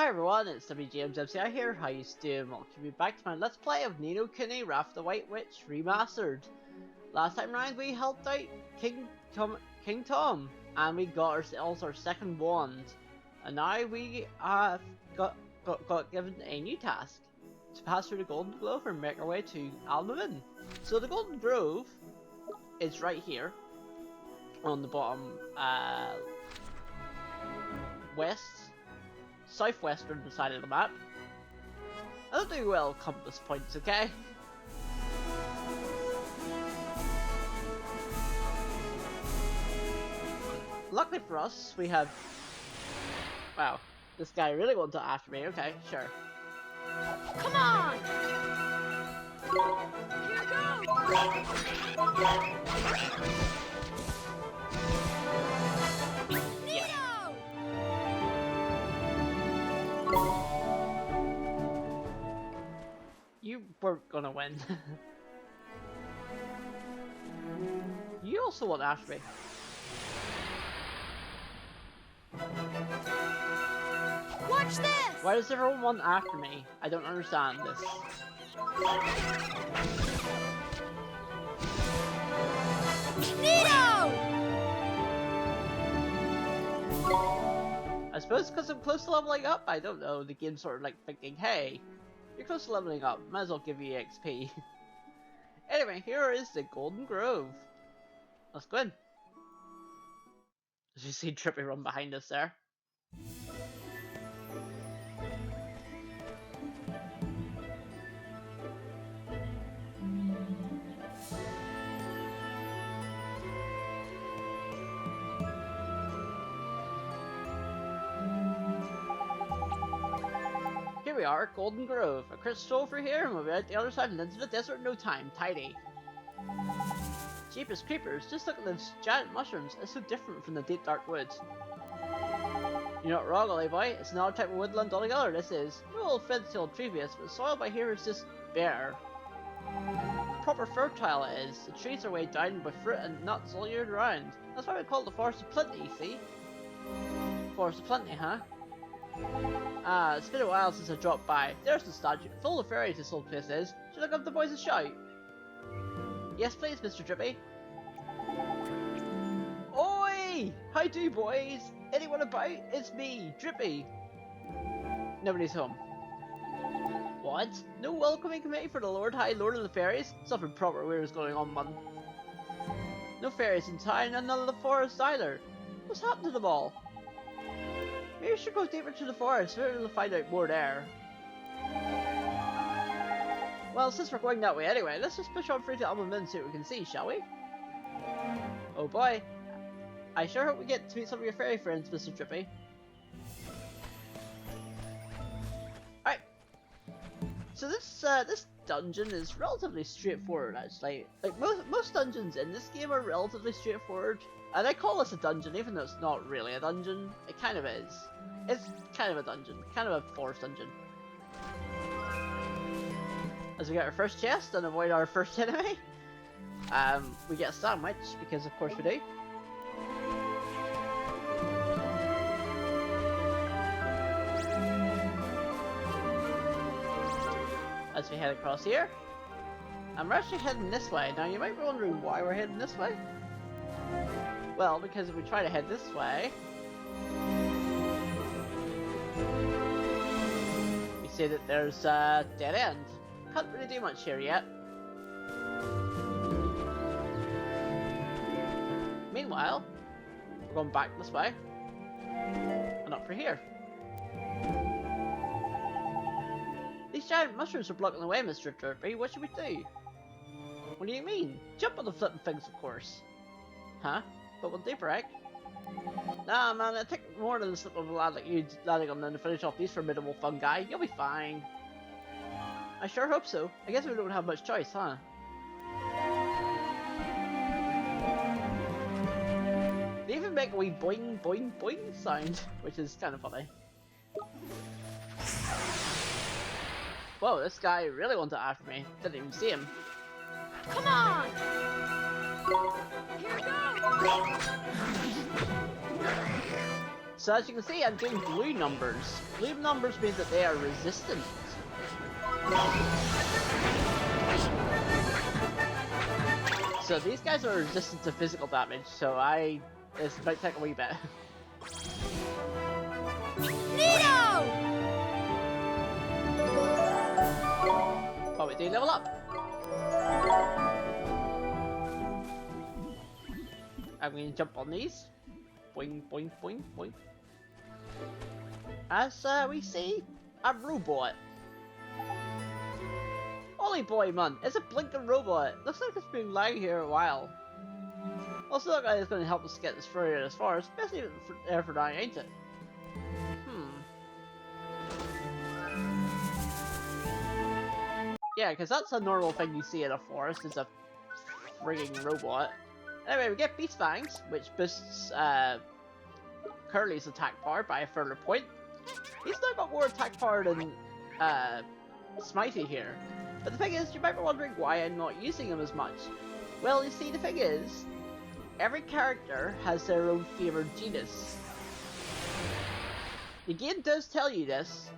Hi everyone, it's WGMsMCI here, how you doing? Welcome back to my Let's Play of Ni no Kuni Wrath of the White Witch Remastered. Last time round we helped out King Tom, and we got ourselves our second wand. And now we have got given a new task, to pass through the Golden Grove and make our way to Almamin. So the Golden Grove is right here, on the bottom southwestern side of the map. I don't do well compass points, okay? Luckily for us, we have... Wow, this guy really wanted to after me, okay, sure. Come on! Here goes! You weren't gonna win. You also want after me. Watch this! Why does everyone want after me? I don't understand this. Nito! I suppose because I'm close to leveling up? I don't know. The game's sort of like thinking, hey, you're close to leveling up, might as well give you XP. Anyway, here is the Golden Grove. Let's go in. As you see Trippy run behind us there. Here we are, Golden Grove. A quick stroll through here and we'll be out the other side and into the desert in no time. Tidy. Jeepers creepers, just look at those giant mushrooms. It's so different from the deep dark woods. You're not wrong, Ollie boy. It's another type of woodland altogether, this is. No old fence-tailed treebius, but the soil by here is just bare. Proper fertile it is. The trees are weighed down with fruit and nuts all year round. That's why we call it the Forest of Plenty, see? Forest of Plenty, huh? Ah, it's been a while since I dropped by. There's the statue. Full of fairies this old place is. Should I give the boys a shout? Yes please, Mr. Drippy. Oi! How do, boys? Anyone about? It's me, Drippy. Nobody's home. What? No welcoming committee for the Lord High Lord of the Fairies? Something proper weird is going on, man. No fairies in town and none of the forest either. What's happened to them all? Maybe we should go deeper to the forest, maybe we'll find out more there. Well, since we're going that way anyway, let's just push on through to Almamin and see what we can see, shall we? Oh boy. I sure hope we get to meet some of your fairy friends, Mr. Trippy. Alright. So this dungeon is relatively straightforward, actually. Like, most dungeons in this game are relatively straightforward. And I call this a dungeon, even though it's not really a dungeon. It kind of is. It's kind of a dungeon. Kind of a forest dungeon. As we get our first chest and avoid our first enemy, we get a sandwich, because of course we do. As we head across here. And we're actually heading this way. Now you might be wondering why we're heading this way. Well, because if we try to head this way, we see that there's a dead end. Can't really do much here yet. Meanwhile, we're going back this way, and up for here. These giant mushrooms are blocking the way, Mr. Derpy. What should we do? What do you mean? Jump on the flipping things, of course. Huh? But with deep wreck? Nah, man, it takes more than the slip of a lad like you landing on them to finish off these formidable fungi. You'll be fine. I sure hope so. I guess we don't have much choice, huh? They even make a wee boing boing boing sound, which is kind of funny. Whoa, this guy really wanted to after me. Didn't even see him. Come on! Here goes! So as you can see, I'm doing blue numbers. Blue numbers means that they are resistant. So these guys are resistant to physical damage, so this might take a wee bit. Nito! Oh, we do level up. I'm going to jump on these. Boing, boing, boing, boing. As we see a robot. Holy boy, man, it's a blinking robot. Looks like it's been lying here a while. Also, that guy is going to help us get this further as far, especially for now, ain't it? Yeah, because that's a normal thing you see in a forest, is a frigging robot. Anyway, we get Beast Fangs, which boosts Curly's attack power by a further point. He's now got more attack power than Smitey here. But the thing is, you might be wondering why I'm not using him as much. Well, you see, the thing is, every character has their own favourite genus. The game does tell you this,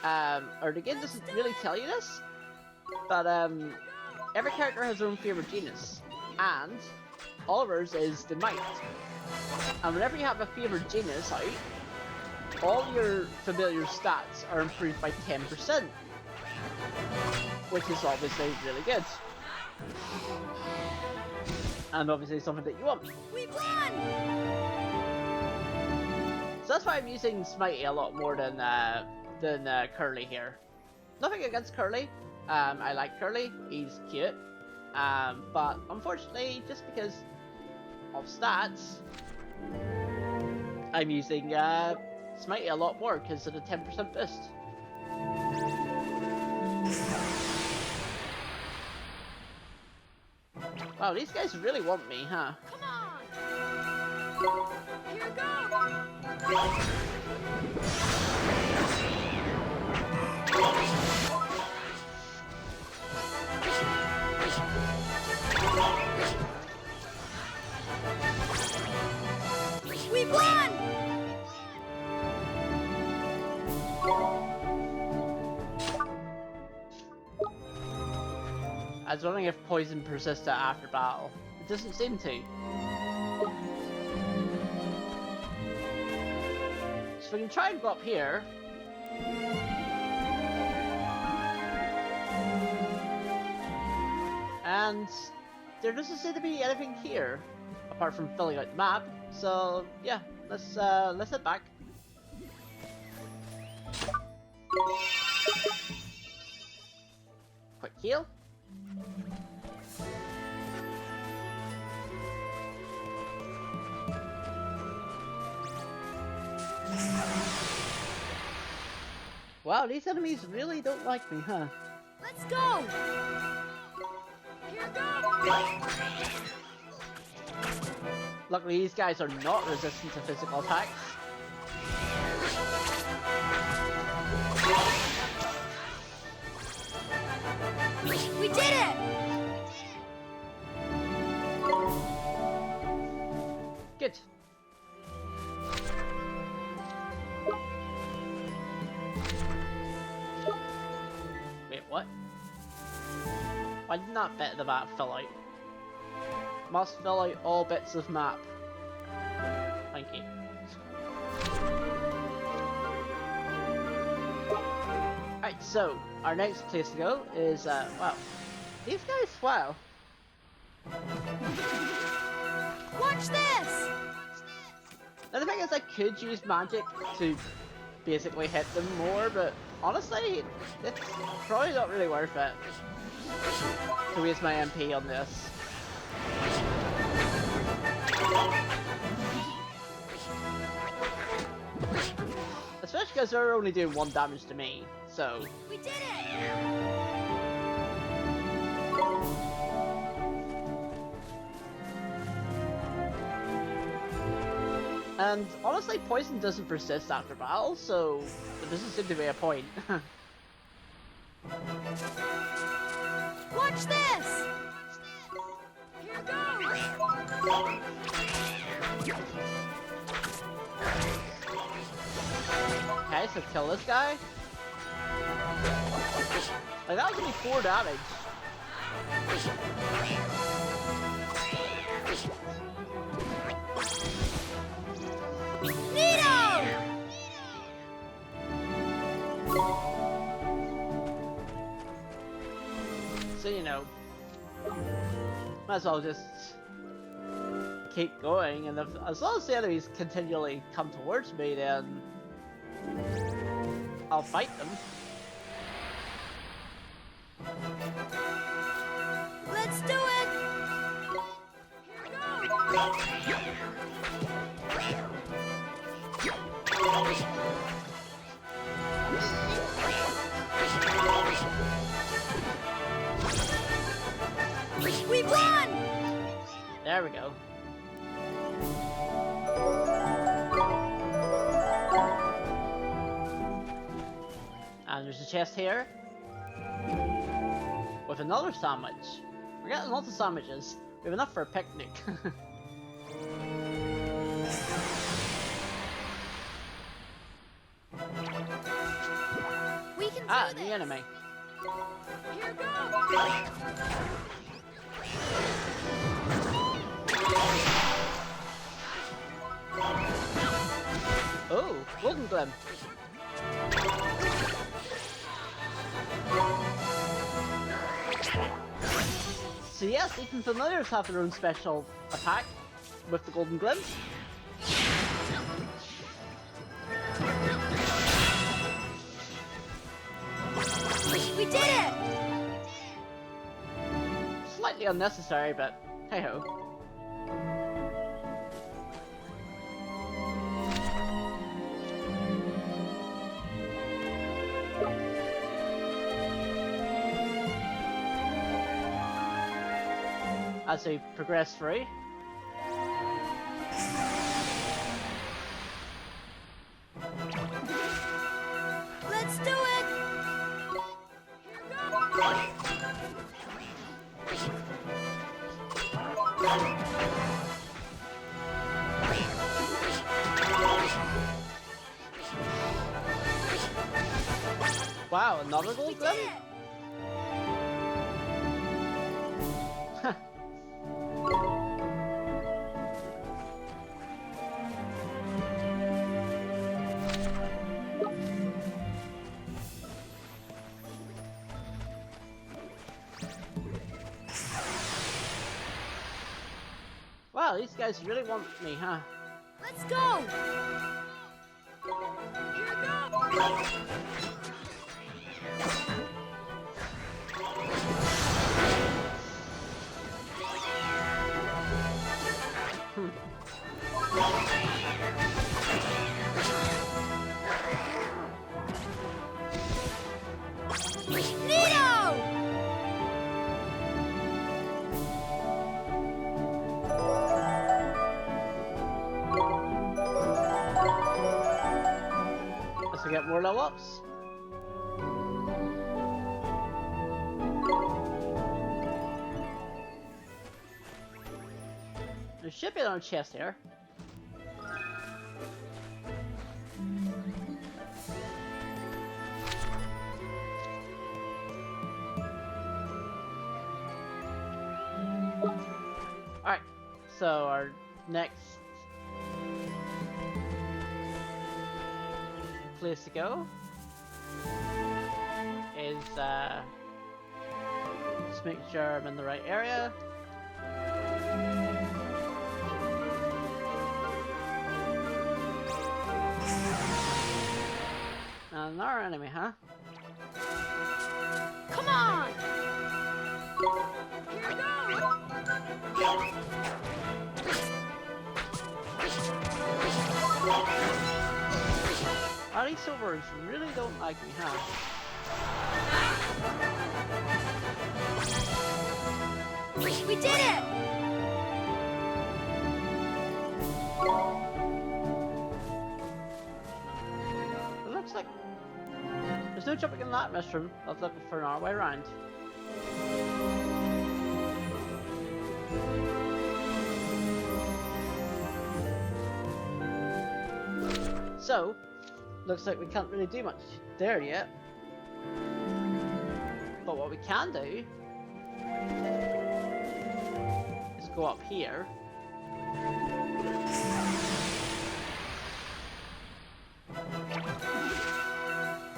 or the game doesn't really tell you this, but every character has their own favourite genus, and Oliver's is the Might. And whenever you have a favourite genus out, all your familiar stats are improved by 10%, which is obviously really good. And obviously something that you want. We won! So that's why I'm using Smitey a lot more than Curly here. Nothing against Curly. I like Curly. He's cute. But unfortunately, just because of stats, I'm using Smitey a lot more because of the 10% boost. Wow, these guys really want me, huh? Come on! Here goes! We won! I was wondering if poison persisted after battle. It doesn't seem to. So we can try and go up here. And there doesn't seem to be anything here, apart from filling out the map. So yeah, let's head back. Quick heal. Wow, these enemies really don't like me, huh? Let's go! Here goes! Luckily, these guys are not resistant to physical attacks. We did it! Good. Wait, what? Why did that bit of the map fill out? Must fill out all bits of map. Thank you. Alright, so our next place to go is wow. These guys, wow. Watch this! Now the thing is, I could use magic to basically hit them more, but honestly, it's probably not really worth it to waste my MP on this. Especially because they're only doing 1 damage to me, so... We did it! And honestly, poison doesn't persist after battle, so there doesn't seem to be a point. Watch this! Here goes! Nice, let's kill this guy. Like, that was only 4 damage. Nito! So, you know, might as well just keep going, and if, as long as the enemies continually come towards me, then I'll fight them. Let's do it! Here we go! We won! There we go. And there's a chest here with another sandwich. We're getting lots of sandwiches. We have enough for a picnic. We can Ah, do new this. enemy. Here goes! Oh, golden glim. So yes, even familiars have their own special attack with the golden glim. We did it! Slightly unnecessary, but hey ho. As we progress through. Let's do it! Wow, another We gold did glim? it! Wow, these guys really want me, huh? Let's go! Here goes! Nito! Let's get more level ups. There should be another chest here. Alright, so our next place to go is just make sure I'm in the right area. Another enemy, huh? Come on! Here goes! Oh, these silvers really don't like me, huh? We did it! It looks like there's no jumping in that mushroom. I was looking for another way around. So, Looks like we can't really do much there yet. But what we can do is go up here.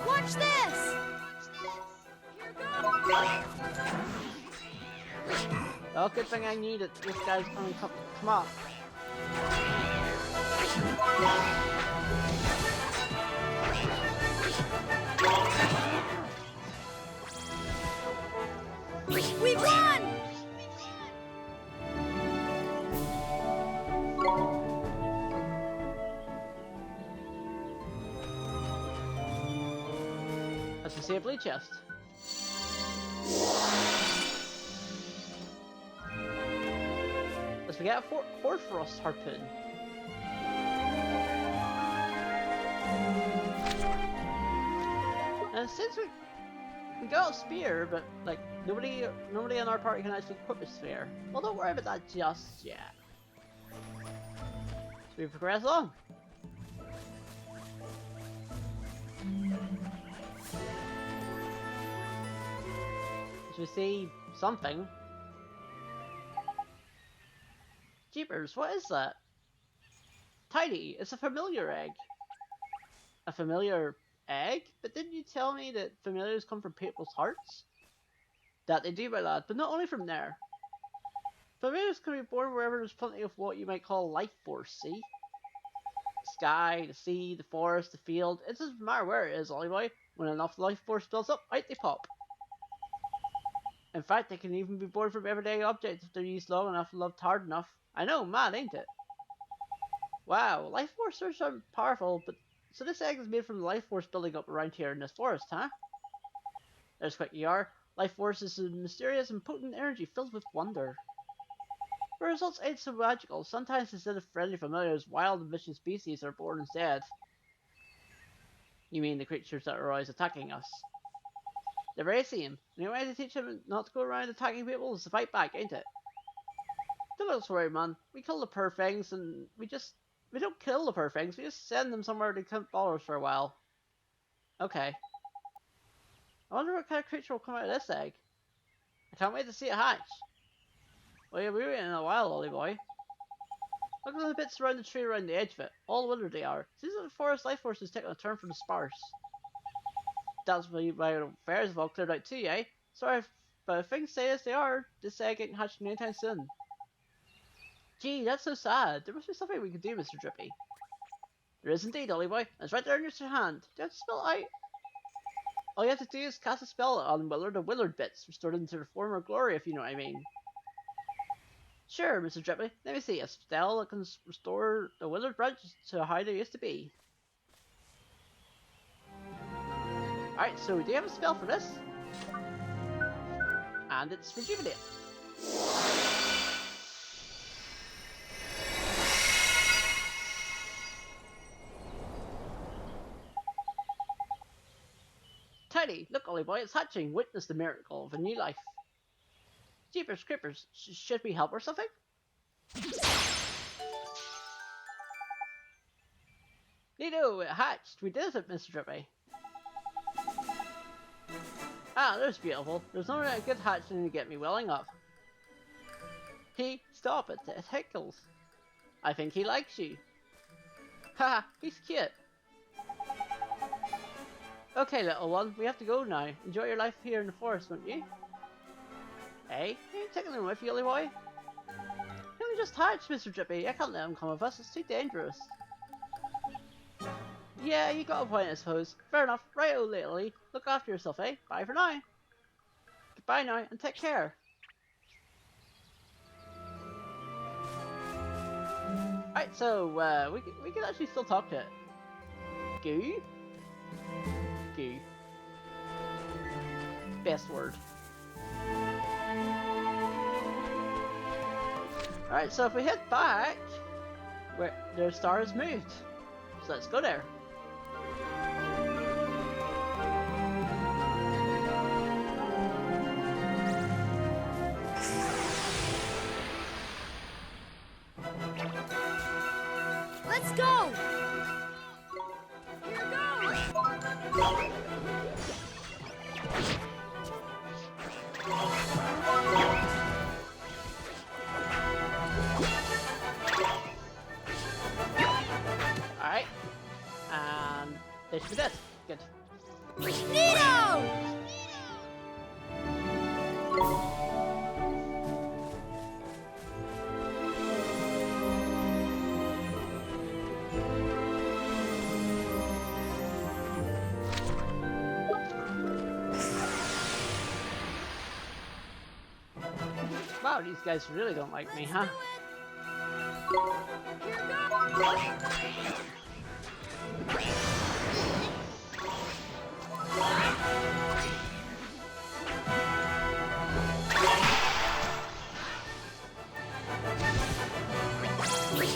Watch this! Here goes! Oh, good thing I knew that this guy's gonna come up. We won! Let's see a blue chest. Let's get a Hoarfrost harpoon. And since we got a spear, but like nobody in our party can actually equip a spear. Well, don't worry about that just yet. So we progress on. So we see something. Jeepers, what is that? Tidy, it's a familiar egg. A familiar egg? But didn't you tell me that familiars come from people's hearts? That they do, my lad, but not only from there. Familiars can be born wherever there's plenty of what you might call life force, see? The sky, the sea, the forest, the field, it doesn't matter where it is, Ollie boy. When enough life force builds up, out they pop. In fact, they can even be born from everyday objects if they're used long enough and loved hard enough. I know, mad, ain't it? Wow, life force are powerful, but so this egg is made from the life force building up around here in this forest, huh? There's what you are. Life force is a mysterious and potent energy filled with wonder. The results ain't so magical. Sometimes instead of friendly familiars, wild and vicious species are born instead. You mean the creatures that are always attacking us? They're very same. The only way to teach them not to go around attacking people is to fight back, ain't it? Don't worry, man. We kill the poor Fangs and we don't kill the poor Fangs, we just send them somewhere to camp followers for a while. Okay. I wonder what kind of creature will come out of this egg. I can't wait to see it hatch. Well, yeah, we were in a while, Ollie boy. Look at the bits around the tree around the edge of it. All withered they are. Seems like the forest life force is taking a turn from the sparse. That's why my affairs have all cleared out too, eh? Sorry, but if things stay as they are, this egg ain't hatching anytime soon. Gee, that's so sad. There must be something we can do, Mr. Drippy. There is indeed, Ollie boy. It's right there in your hand. Do you have to spell it out? All you have to do is cast a spell on the withered bits, restored into their former glory, if you know what I mean. Sure, Mr. Drippy. Let me see. A spell that can restore the withered branches to how they used to be. Alright, so we do have a spell for this. And it's Rejuvenate. Tidy, look, Ollie boy, it's hatching. Witness the miracle of a new life. Jeepers creepers, should we help or something? Neato, it hatched. We did it, Mr. Drippy. Ah, there's beautiful. There's no really good hatching to get me welling up. Stop it, it tickles. I think he likes you. Haha, he's cute. Okay, little one, we have to go now. Enjoy your life here in the forest, won't you? Hey, are you taking him with you, Ollie boy? He only just hatched, Mr. Drippy. I can't let him come with us, it's too dangerous. Yeah, you got a point, I suppose. Fair enough. Right-o, Lily. Look after yourself, eh? Bye for now. Goodbye now, and take care. Right, so, we can actually still talk to it. Goo? Goo. Best word. Alright, so if we head back, where their star has moved. So let's go there. Let's go! Here goes! Alright. And they should be dead. Good. Nito! Wow, these guys really don't like me, huh?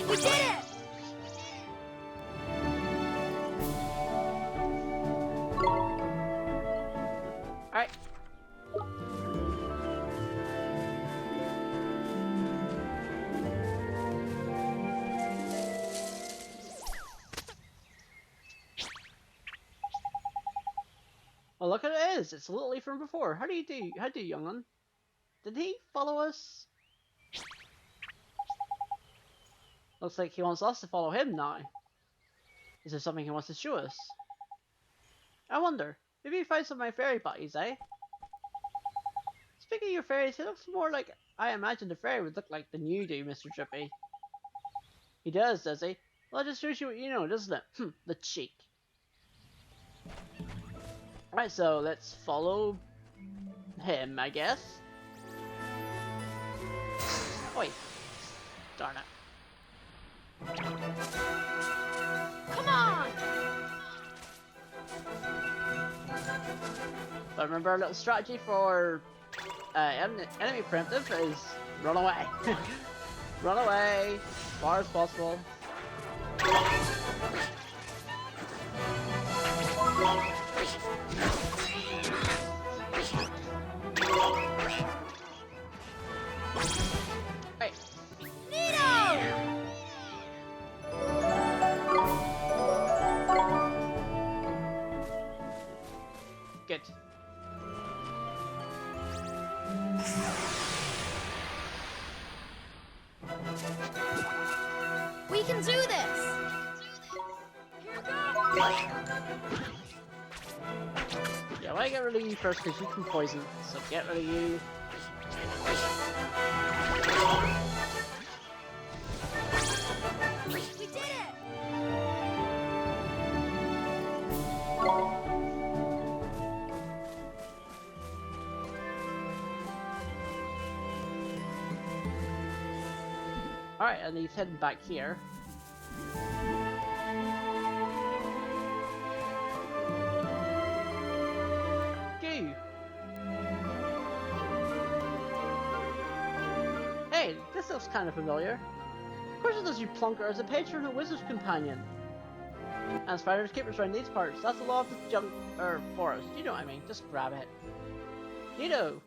We did it! Alright. Well, look at it is. It's Lily from before. How do you do, young'un? Did he follow us? Looks like he wants us to follow him now. Is there something he wants to show us? I wonder. Maybe he finds some of my fairy buddies, eh? Speaking of your fairies, he looks more like I imagined a fairy would look like than you do, Mr. Drippy. He does he? Well, that just shows you what you know, doesn't it? The cheek. Right, so let's follow him, I guess. Oi. Darn it. Come on! But remember, our little strategy for enemy preemptive is run away. Run away as far as possible. Hey. Nito! Good. We can do this! Here goes! Yeah, well, I get rid of you first because you can poison, so get rid of you. We did it! Alright, and he's heading back here. Goo! Hey, this looks kind of familiar. Of course it does, you plunker, as a patron and wizard's companion. And spiders keepers around these parts. That's the law of the forest. You know what I mean. Just grab it. Nito!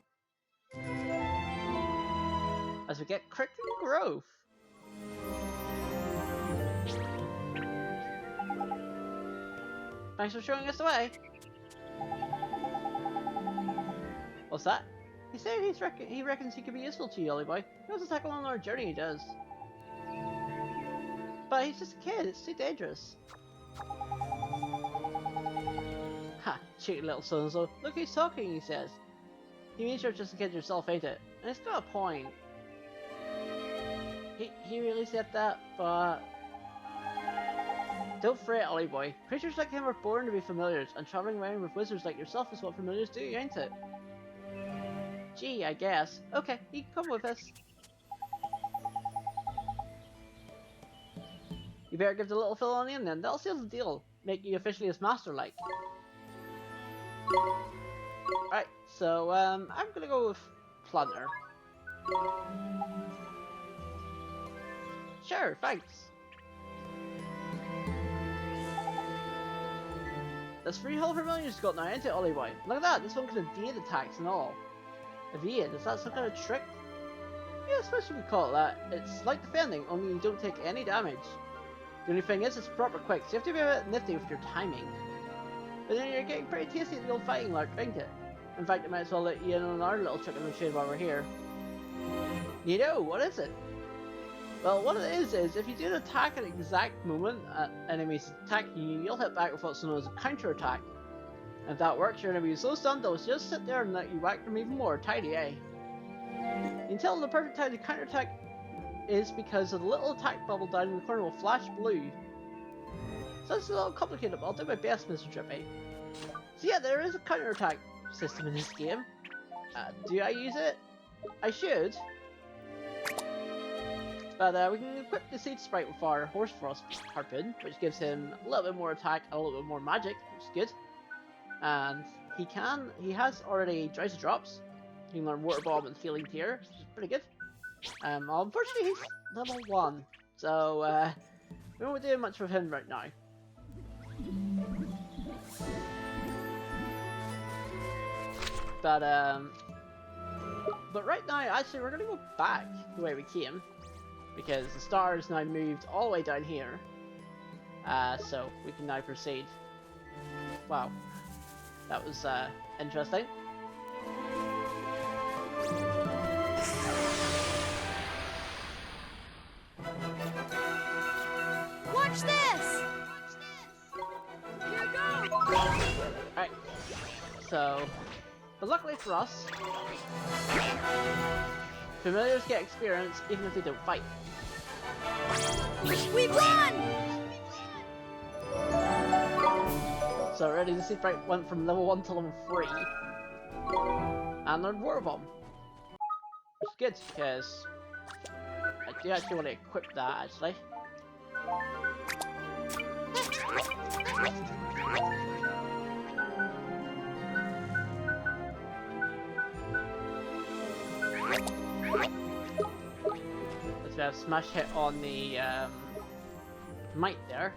As we get Crick and Grove. Thanks for showing us the way. What's that? He said he reckons he could be useful to you, Ollie boy. He wants to tackle on our journey, he does. But he's just a kid, it's too dangerous. Ha, cheeky little so-and-so. Look who's talking, he says. He means you're just a kid yourself, ain't it? And it's got a point. He really said that, but... Don't fret, Ollie boy. Creatures like him are born to be familiars, and travelling around with wizards like yourself is what familiars do, ain't it? Gee, I guess. Okay, you can come with us. You better give the little fill on in then. That'll seal the deal. Make you officially his master-like. Alright, so I'm gonna go with Plunder. Sure, thanks. There's 3 whole familiars got now, ain't it, Ollie boy? Look at that, this one can evade attacks and all. Evade? Is that some kind of trick? Yeah, I suppose you could call it that. It's like defending, only you don't take any damage. The only thing is, it's proper quick, so you have to be a bit nifty with your timing. But then you're getting pretty tasty at the old fighting lark, ain't it? In fact, I might as well let you in on our little trick in the shade while we're here. You know, what is it? Well, what it is if you do an attack at the exact moment enemies attacking you, you'll hit back with what's known as a counter attack. If that works, your enemy is so stunned they'll just sit there and let you whack them even more. Tidy, eh? You can tell the perfect time to counter attack is because of the little attack bubble down in the corner will flash blue. So it's a little complicated, but I'll do my best, Mr. Trippy. So yeah, there is a counter attack system in this game. Do I use it? I should. But we can equip the Seed Sprite with our Horse Frost Harpoon, which gives him a little bit more attack and a little bit more magic, which is good. And he has already Drowsy Drops. He can learn Water Bomb and Healing Tear, which is pretty good. Unfortunately he's level 1, so we won't be doing much with him right now. But right now, actually, we're gonna go back the way we came, because the star is now moved all the way down here. So we can now proceed. Wow, that was interesting. Watch this! Here goes! Alright, so, but luckily for us, familiars get experience even if they don't fight. We won! So already the Seed Sprite went from level 1 to level 3. And learned Water Bomb. Which is good, because I do actually want to equip that, actually. Let's have smash hit on the mite there.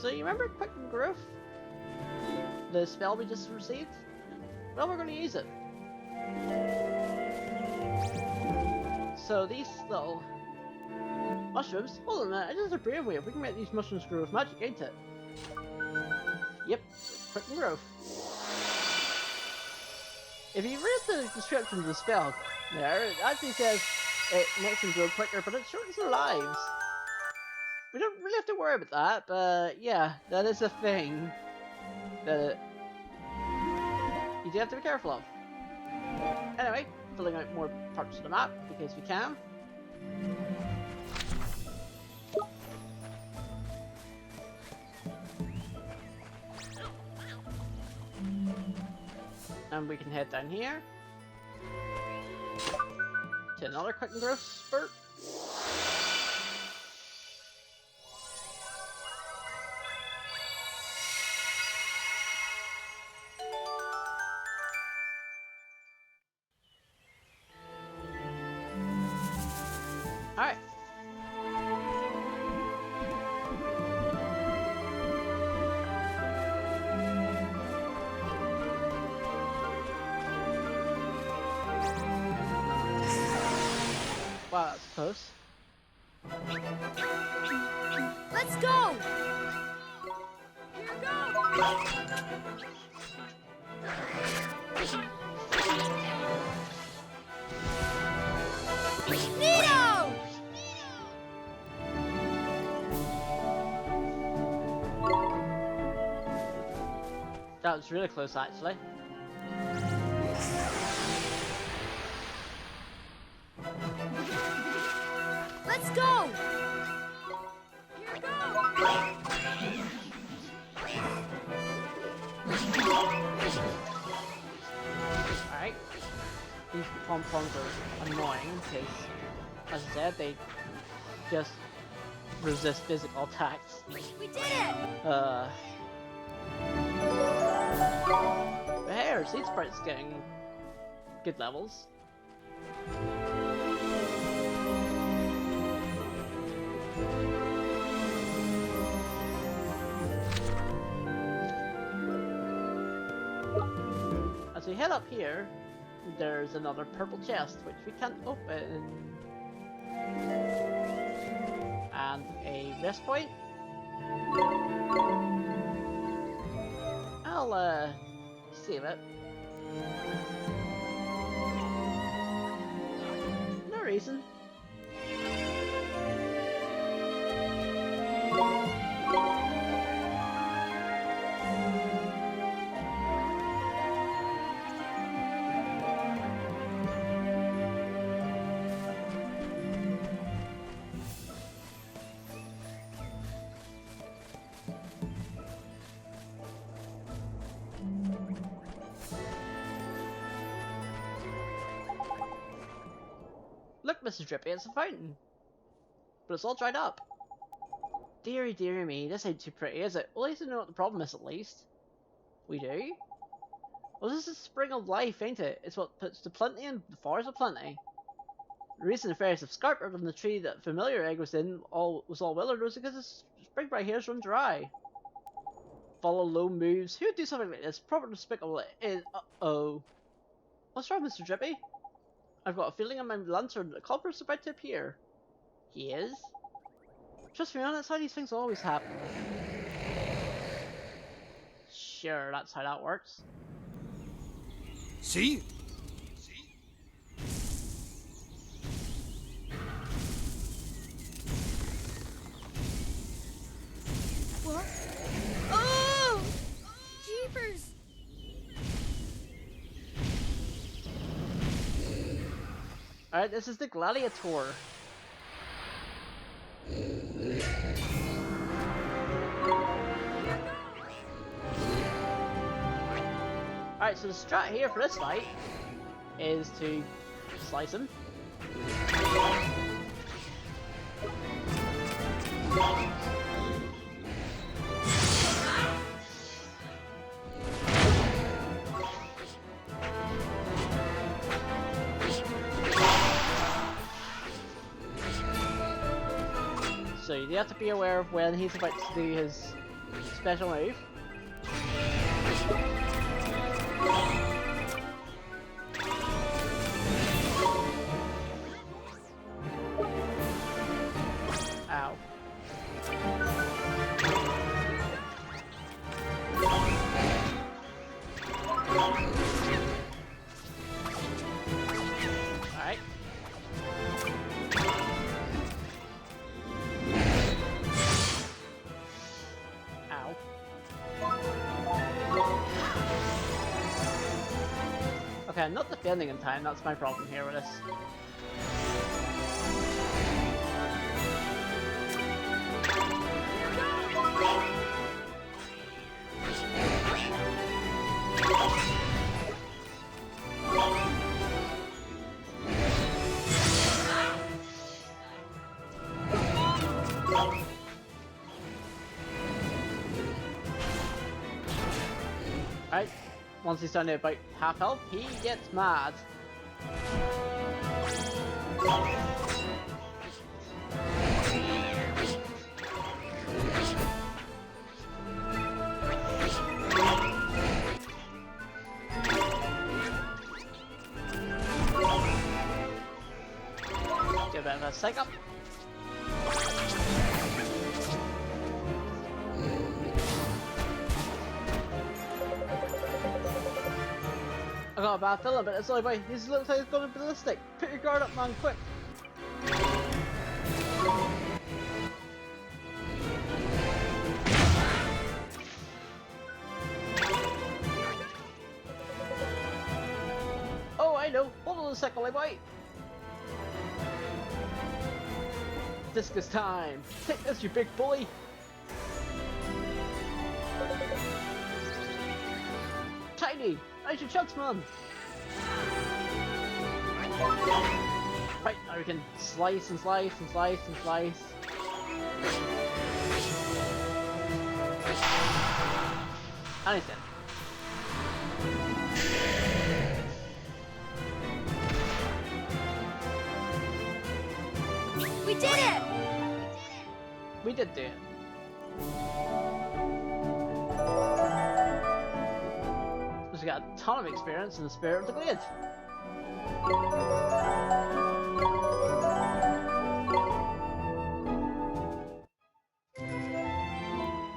So you remember Quick Growth? The spell we just received? Well, we're going to use it. So these little mushrooms, hold on a minute, this is a brave way. If we can make these mushrooms grow with magic, ain't it? Yep, Quick Growth. If you read the description of the spell there, it actually says it makes them grow quicker, but it shortens their lives. We don't really have to worry about that, but yeah, that is a thing that you do have to be careful of. Anyway, filling out more parts of the map because we can. And we can head down here to another Quick and Growth spurt. Alright. Wow, that's close. Let's go! Here goes! Nito! That was really close, actually. Let's go! Here goes! Alright. These pom-poms are annoying because, as I said, they just resist physical attacks. We did it! But hey, our Seed Sprite's getting good levels. As we head up here, there's another purple chest which we can't open. And a rest point. save it. No reason. Look, Mrs. Drippy, it's a fountain. But it's all dried up. Dearie, dearie me, this ain't too pretty, is it? Well, at least I know what the problem is, at least. We do? Well, this is the spring of life, ain't it? It's what puts to plenty and the forest of plenty. The reason the fairies have scarpered on the tree that familiar egg was in was all withered was because the spring bright hairs run dry. Follow low moves. Who would do something like this? Proper despicable it is. Uh-oh. What's wrong, Mr. Drippy? I've got a feeling on my lantern that Copper's about to appear. He is? Trust me, that's how these things always happen. Sure, that's how that works. See? What? Oh! Jeepers! Alright, this is the Gladiator. Alright, so the strat here for this fight is to slice him. So you have to be aware of when he's about to do his special move. Ow. Alright. Ow. Okay, I'm not defending in time, that's my problem here with this. Right, once he's down to about half health, he gets mad. Give it a psych up. I got a bad feeling, but it's only by this looks like it's going ballistic. Put your guard up, man, quick. Oh, I know. Hold on a second, like, wait. Discus time. Take this, you big bully. Tiny, how's your chance, man? Right, now we can slice and slice and slice and slice. And he's dead. We did it! We did do it. We got a ton of experience in the spirit of the glade.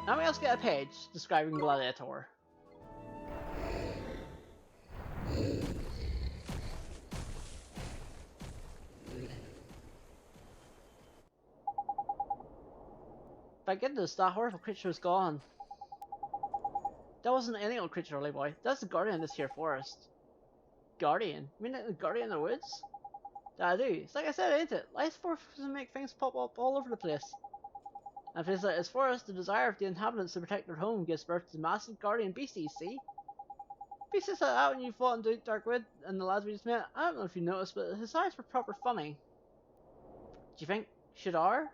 Now we also get a page describing Gladiator. Thank goodness that horrible creature is gone. That wasn't any old creature, Ollie boy. That's the guardian of this here forest. Guardian? You mean like the guardian in the woods? That I do. It's like I said, ain't it? Life forces make things pop up all over the place. And places like this forest, the desire of the inhabitants to protect their home gives birth to massive guardian beasties, see? Beasties like that when you fought in Deep Dark Wood and the lads we just met, I don't know if you noticed, but his eyes were proper funny. Do you think Shadar?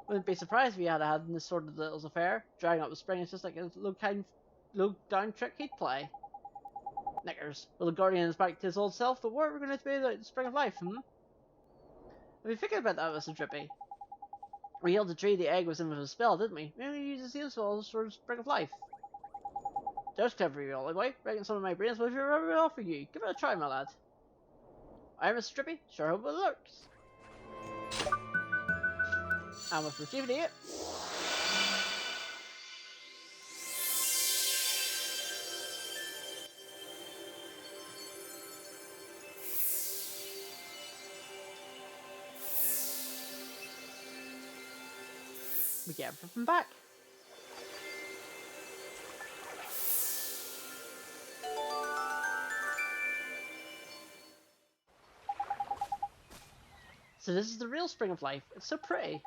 Wouldn't be surprised if he had had this sort of little affair. Dragging up the spring is just like a low down trick he'd play. Knickers. Well, the guardian is back to his old self, but what are we going to do about the spring of life, Have you figured about that, Mr. Drippy? We healed the tree the egg was in with a spell, didn't we? Maybe we use the seal spells for the spring of life. That's clever of you, Ollie boy. Reckon some of my brains will rub it off for you. Give it a try, my lad. I'm Mr. Drippy. Sure hope it works. And with rejuvenate. We get everything back. So this is the real spring of life. It's so pretty.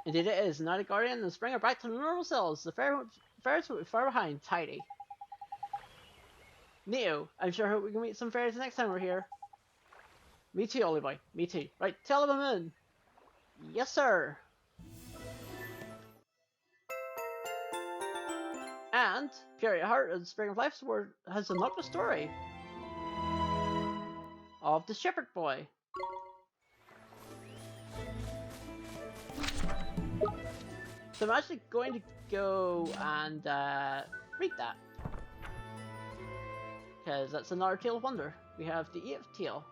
Indeed it is. Now the guardian and the spring are back to the normal selves. The fairies will be far behind. Tidy. Neo, I'm sure hope we can meet some fairies next time we're here. Me too, Ollie boy. Me too. Right, tell them I'm in. Yes, sir. And Purity Heart of the Spring of Life Sword has unlocked a story of the Shepherd Boy. So I'm actually going to go and read that, because that's another tale of wonder. We have the 8th tale.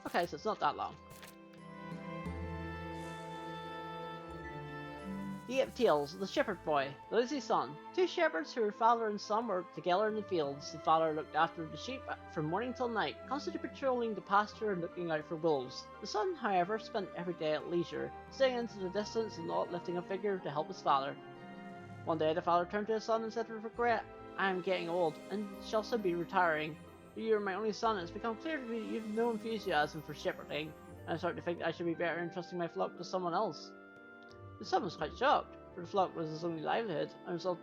Okay, so it's not that long. The 8 Tales, the Shepherd Boy, the lazy son. 2 shepherds who were father and son were together in the fields. The father looked after the sheep from morning till night, constantly patrolling the pasture and looking out for wolves. The son, however, spent every day at leisure, staring into the distance and not lifting a finger to help his father. One day the father turned to his son and said with regret, I am getting old, and shall soon be retiring. You are my only son, and it's become clear to me that you have no enthusiasm for shepherding. I'm starting to think that I should be better entrusting my flock to someone else. The son was quite shocked, for the flock was his only livelihood, and resolved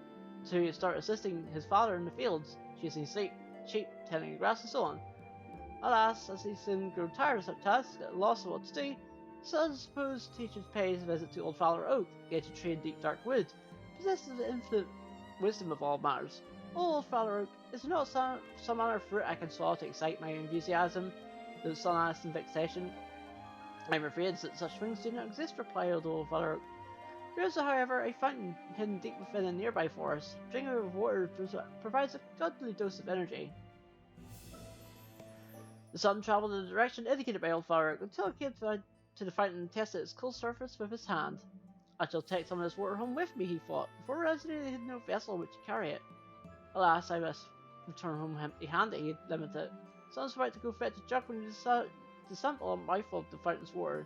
to start assisting his father in the fields, chasing sheep, tending the grass, and so on. Alas, as he soon grew tired of such tasks, at a loss of what to do, the son supposed he should pay his visit to old Father Oak, gated tree in deep dark wood, possessed of the infinite wisdom of all matters. Old Father Oak, is there not some manner of fruit I can swallow to excite my enthusiasm? The son asked in vexation. I'm afraid that such things do not exist, replied old Father Oak. There is, however, a fountain hidden deep within a nearby forest. Drinking of water provides a godly dose of energy. The son travelled in the direction indicated by old Father Oak until he came to the fountain and tested its cool surface with his hand. I shall take some of this water home with me, he thought. Before realizing he had no vessel which to carry it. Alas, I must return home empty-handed, he had limited it. The son was about to go fetch a jug when he decided to sample a mouthful of the fountain's water.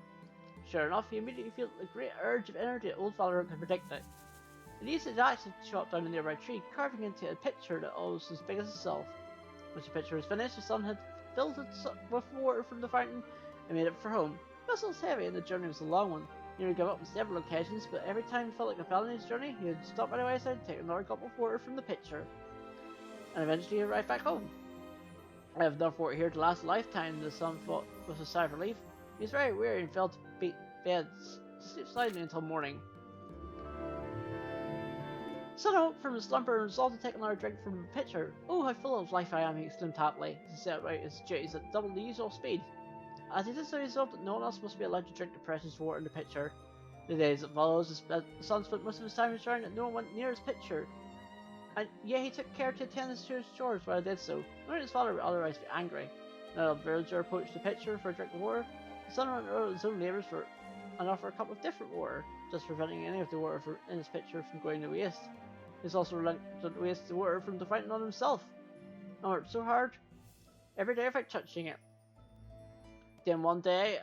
Sure enough, he immediately felt a great urge of energy that old Father Oak had predicted. He used his axe to chop down a nearby tree, carving into a pitcher that was as big as himself. Once the pitcher was finished, the son had filled it with water from the fountain and made it for home. The vessel was heavy and the journey was a long one. He would give up on several occasions, but every time he felt like a failure in his journey, he would stop by the wayside and take another cup of water from the pitcher. And eventually he arrived back home. I have enough water here to last a lifetime, the son thought with a sigh of relief. He was very weary and fell to bed to sleep silently until morning. Son awoke from his slumber and resolved to take another drink from the pitcher. Oh, how full of life I am, he exclaimed happily, as he set about his duties at double the usual speed. As he did so, he resolved that no one else must be allowed to drink the precious water in the pitcher. The days that followed, the son spent most of his time ensuring that no one went near his pitcher. And yet he took care to attend to his chores while he did so, knowing his father would otherwise be angry. Now the villager approached the pitcher for a drink of water. The son went out of his own labours and offered a cup of different water, just preventing any of the water in his pitcher from going to waste. He also reluctant to waste the water from the fountain on himself, and worked so hard every day without touching it. Then one very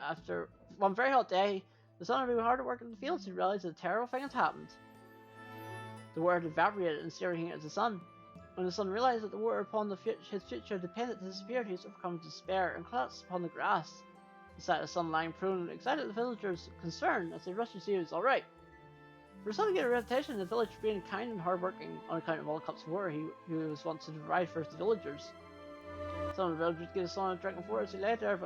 hot day, the sun had been hard at work in the fields. He realized that a terrible thing had happened. The water had evaporated and staring at the sun. When the son realized that the water upon his future depended to disappear, he was overcome with despair and collapsed upon the grass. Beside the son lying prone, excited the villagers' concern as they rushed to see if he was alright. For the son to get a reputation in the village for being kind and hardworking, on account of all the cups of water he was wont to provide for the villagers. Some of the villagers gave the son a drink of water as he lay there,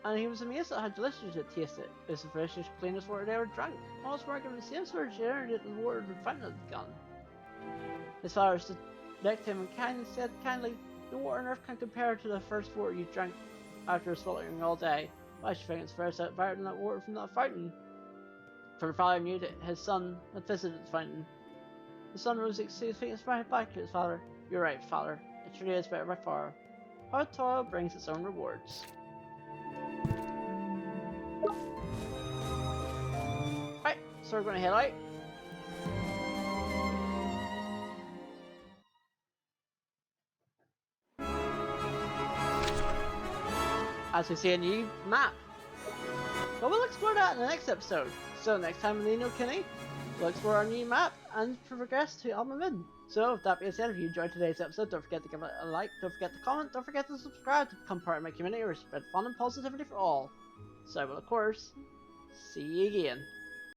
and he was amazed at how delicious it tasted. It was the freshest, cleanest water they ever drank. Almost weren't given the same sort of sharing it in the water the fountain had begun. His father stood next to him and said kindly, "No water on earth can compare to the first water you drank after swallowing all day. I should think it's better than that water from that fountain." For the father knew that his son had visited the fountain. The son rose excitedly and sprang back to his father. "You're right, father. It truly is better by far. Hard toil brings its own rewards." Right, so we're going to head out. As we see a new map. But we'll explore that in the next episode. So next time on the No Kuni, we'll explore our new map and progress to Almamin. So with that being said, if you enjoyed today's episode, don't forget to give it a like, don't forget to comment, don't forget to subscribe to become part of my community where we spread fun and positivity for all. So I will of course see you again.